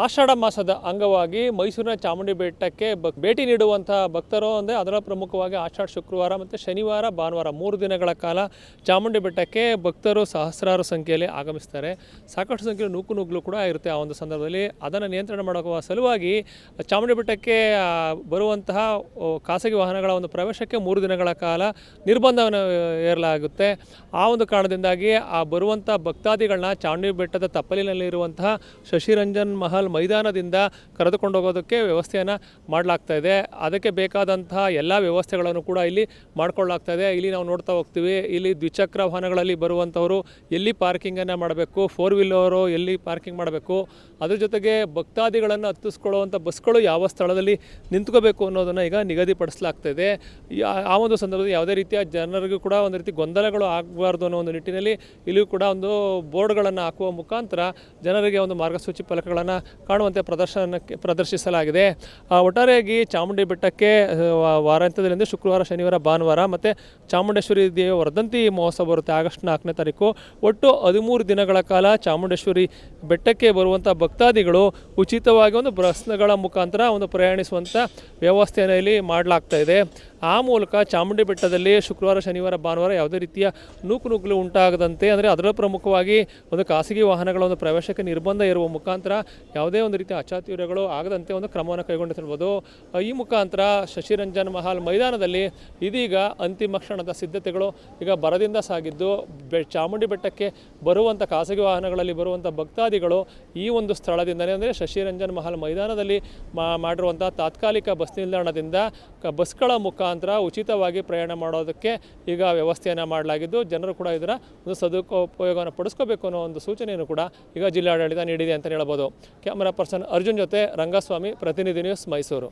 ಆಷಾಢ ಮಾಸದ ಅಂಗವಾಗಿ ಮೈಸೂರಿನ ಚಾಮುಂಡಿ ಬೆಟ್ಟಕ್ಕೆ ಭೇಟಿ ನೀಡುವಂಥ ಭಕ್ತರು ಅಂದರೆ ಅದರ ಪ್ರಮುಖವಾಗಿ ಆಷಾಢ ಶುಕ್ರವಾರ ಮತ್ತು ಶನಿವಾರ ಭಾನುವಾರ 3 ದಿನಗಳ ಕಾಲ ಚಾಮುಂಡಿ ಬೆಟ್ಟಕ್ಕೆ ಭಕ್ತರು ಸಹಸ್ರಾರು ಸಂಖ್ಯೆಯಲ್ಲಿ ಆಗಮಿಸ್ತಾರೆ. ಸಾಕಷ್ಟು ಸಂಖ್ಯೆಯಲ್ಲಿ ನೂಕುನುಗ್ಗಲು ಕೂಡ ಇರುತ್ತೆ. ಆ ಒಂದು ಸಂದರ್ಭದಲ್ಲಿ ಅದನ್ನು ನಿಯಂತ್ರಣ ಮಾಡುವ ಸಲುವಾಗಿ ಚಾಮುಂಡಿ ಬೆಟ್ಟಕ್ಕೆ ಬರುವಂತಹ ಖಾಸಗಿ ವಾಹನಗಳ ಒಂದು ಪ್ರವೇಶಕ್ಕೆ 3 ದಿನಗಳ ಕಾಲ ನಿರ್ಬಂಧವನ್ನು ಹೇರಲಾಗುತ್ತೆ. ಆ ಒಂದು ಕಾರಣದಿಂದಾಗಿ ಆ ಬರುವಂಥ ಭಕ್ತಾದಿಗಳನ್ನ ಚಾಮುಂಡಿ ಬೆಟ್ಟದ ತಪ್ಪಲಿನಲ್ಲಿರುವಂತಹ ಶಶಿರಂಜನ್ ಮಹಲ್ ಮೈದಾನದಿಂದ ಕರೆದುಕೊಂಡು ಹೋಗೋದಕ್ಕೆ ವ್ಯವಸ್ಥೆಯನ್ನು ಮಾಡಲಾಗ್ತಾ ಇದೆ. ಅದಕ್ಕೆ ಬೇಕಾದಂತಹ ಎಲ್ಲ ವ್ಯವಸ್ಥೆಗಳನ್ನು ಕೂಡ ಇಲ್ಲಿ ಮಾಡಿಕೊಳ್ಳಲಾಗ್ತಾ ಇದೆ. ಇಲ್ಲಿ ನಾವು ನೋಡ್ತಾ ಹೋಗ್ತೀವಿ, ಇಲ್ಲಿ ದ್ವಿಚಕ್ರ ವಾಹನಗಳಲ್ಲಿ ಬರುವಂಥವರು ಎಲ್ಲಿ ಪಾರ್ಕಿಂಗನ್ನು ಮಾಡಬೇಕು, 4 ವೀಲರು ಎಲ್ಲಿ ಪಾರ್ಕಿಂಗ್ ಮಾಡಬೇಕು, ಅದ್ರ ಜೊತೆಗೆ ಭಕ್ತಾದಿಗಳನ್ನು ಹತ್ತಿಸ್ಕೊಳ್ಳುವಂಥ ಬಸ್ಗಳು ಯಾವ ಸ್ಥಳದಲ್ಲಿ ನಿಂತ್ಕೋಬೇಕು ಅನ್ನೋದನ್ನು ಈಗ ನಿಗದಿಪಡಿಸಲಾಗ್ತಾ ಇದೆ. ಆ ಒಂದು ಸಂದರ್ಭದಲ್ಲಿ ಯಾವುದೇ ರೀತಿಯ ಜನರಿಗೂ ಕೂಡ ಒಂದು ರೀತಿ ಗೊಂದಲಗಳು ಆಗಬಾರ್ದು ಅನ್ನೋ ಒಂದು ನಿಟ್ಟಿನಲ್ಲಿ ಇಲ್ಲಿಯೂ ಕೂಡ ಒಂದು ಬೋರ್ಡ್ಗಳನ್ನು ಹಾಕುವ ಮುಖಾಂತರ ಜನರಿಗೆ ಒಂದು ಮಾರ್ಗಸೂಚಿ ಫಲಕಗಳನ್ನು ಕಾಣುವಂತೆ ಪ್ರದರ್ಶಿಸಲಾಗಿದೆ. ಒಟ್ಟಾರೆಯಾಗಿ ಚಾಮುಂಡಿ ಬೆಟ್ಟಕ್ಕೆ ವಾರಾಂತ್ಯದಲ್ಲಿಂದ ಶುಕ್ರವಾರ, ಶನಿವಾರ, ಭಾನುವಾರ ಮತ್ತು ಚಾಮುಂಡೇಶ್ವರಿ ದೇವಿ ವರ್ಧಂತಿ ಮಹೋತ್ಸವ ಬರುತ್ತೆ ಆಗಸ್ಟ್ 4ನೇ ತಾರೀಕು. ಒಟ್ಟು 13 ದಿನಗಳ ಕಾಲ ಚಾಮುಂಡೇಶ್ವರಿ ಬೆಟ್ಟಕ್ಕೆ ಬರುವಂಥ ಭಕ್ತಾದಿಗಳು ಉಚಿತವಾಗಿ ಒಂದು ಬಸ್ಗಳ ಮುಖಾಂತರ ಒಂದು ಪ್ರಯಾಣಿಸುವಂಥ ವ್ಯವಸ್ಥೆಯನ್ನು ಇಲ್ಲಿ ಮಾಡಲಾಗ್ತಾ ಇದೆ. ಆ ಮೂಲಕ ಚಾಮುಂಡಿ ಬೆಟ್ಟದಲ್ಲಿ ಶುಕ್ರವಾರ, ಶನಿವಾರ, ಭಾನುವಾರ ಯಾವುದೇ ರೀತಿಯ ನೂಕುನುಗ್ಗಲು ಉಂಟಾಗದಂತೆ ಅಂದರೆ ಅದರ ಪ್ರಮುಖವಾಗಿ ಒಂದು ಖಾಸಗಿ ವಾಹನಗಳ ಒಂದು ಪ್ರವೇಶಕ್ಕೆ ನಿರ್ಬಂಧ ಇರುವ ಮುಖಾಂತರ ಯಾವುದೇ ಒಂದು ರೀತಿಯ ಅಚಾತುರ್ಯಗಳು ಆಗದಂತೆ ಒಂದು ಕ್ರಮವನ್ನು ಕೈಗೊಂಡಿರ್ಬೋದು. ಈ ಮುಖಾಂತರ ಶಶಿರಂಜನ್ ಮಹಲ್ ಮೈದಾನದಲ್ಲಿ ಇದೀಗ ಅಂತಿಮ ಕ್ಷಣದ ಸಿದ್ಧತೆಗಳು ಈಗ ಭರದಿಂದ ಸಾಗಿದ್ದು ಚಾಮುಂಡಿ ಬೆಟ್ಟಕ್ಕೆ ಬರುವಂಥ ಖಾಸಗಿ ವಾಹನಗಳಲ್ಲಿ ಬರುವಂಥ ಭಕ್ತಾದಿಗಳು ಈ ಒಂದು ಸ್ಥಳದಿಂದಲೇ ಅಂದರೆ ಶಶಿರಂಜನ್ ಮಹಲ್ ಮೈದಾನದಲ್ಲಿ ಮಾಡಿರುವಂಥ ತಾತ್ಕಾಲಿಕ ಬಸ್ ನಿಲ್ದಾಣದಿಂದ ಬಸ್ಗಳ ಮುಖಾಂತರ ಉಚಿತವಾಗಿ ಪ್ರಯಾಣ ಮಾಡೋದಕ್ಕೆ ಈಗ ವ್ಯವಸ್ಥೆಯನ್ನು ಮಾಡಲಾಗಿದ್ದು ಜನರು ಕೂಡ ಇದರ ಒಂದು ಸದುಪಯೋಗವನ್ನು ಪಡಿಸ್ಕೋಬೇಕು ಅನ್ನೋ ಒಂದು ಸೂಚನೆಯನ್ನು ಕೂಡ ಈಗ ಜಿಲ್ಲಾಡಳಿತ ನೀಡಿದೆ ಅಂತ ಹೇಳ್ಬೋದು. ಕ್ಯಾಮರಾ ಪರ್ಸನ್ ಅರ್ಜುನ್ ಜೊತೆ ರಂಗಸ್ವಾಮಿ, ಪ್ರತಿನಿಧಿ ನ್ಯೂಸ್, ಮೈಸೂರು.